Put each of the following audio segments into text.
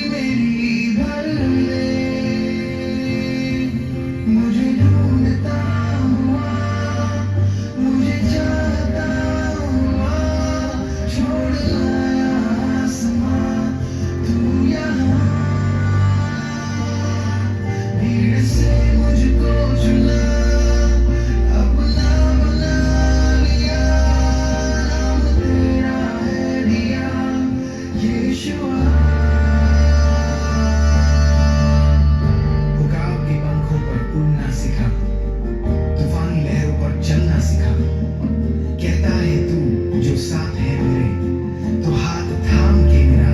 मेरी भर दे, मुझे ढूंढता हुआ, मुझे चाहता हुआ, छोड़ आया आसमां तू यहाँ, भीड़ से मुझको चुना, अपना बना लिया, नाम तेरा है दिया यीशुआ। उकाब के पंखों पर उड़ना सीखा, तूफानी लहरों पर चलना सीखा, कहता है तू जो साथ है मेरे, तो हाथ थाम के मेरा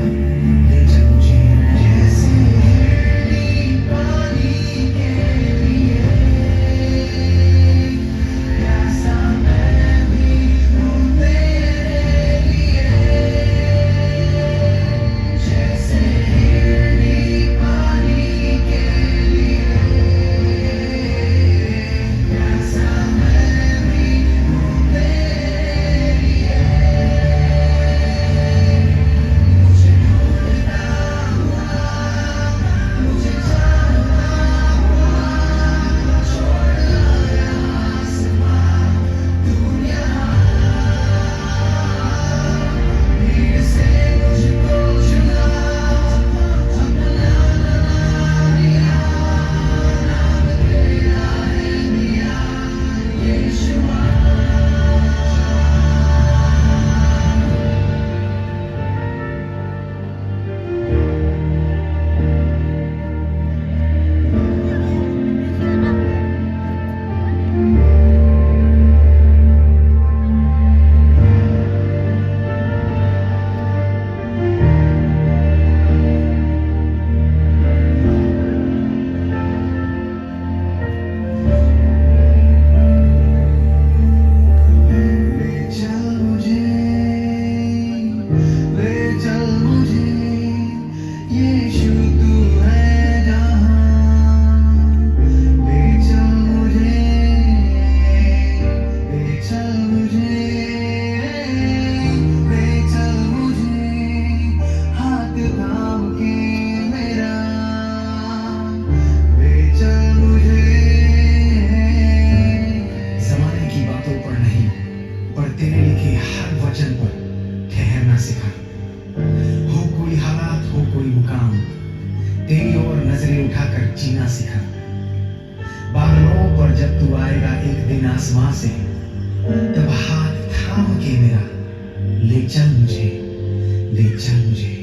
ले चल मुझे, जैसे हिरनी पानी के लिए, प्यासा मैं भी हूँ तेरे लिए, जैसे हिरनी पानी के लिए, प्यासा मैं भी हूँ तेरे लिए, मुझे ढूंढता हुआ, मुझे चाहता हुआ, छोड़ आया आसमां तू यहाँ, भीड़ से मुझको चुना, अपना बना लिया, नाम तेरा है दिया यीशुआ। ले चल मुझे, ले चल मुझे, यीशु तू है जहाँ, ले चल मुझे, ले चल मुझे, ले चल मुझे, हाथ थाम के मेरा, ले चल मुझे, ज़माने की बातों पर नहीं, पर तेरे लिखे हर वचन पर ठहरना सिखा, हो कोई हालात हो कोई मुकाम, तेरी ओर नजरें उठाकर जीना सीखा, बादलों पर जब तू आएगा एक दिन आसमां से, तब हाथ थाम के मेरा ले चल मुझे, ले चल मुझे।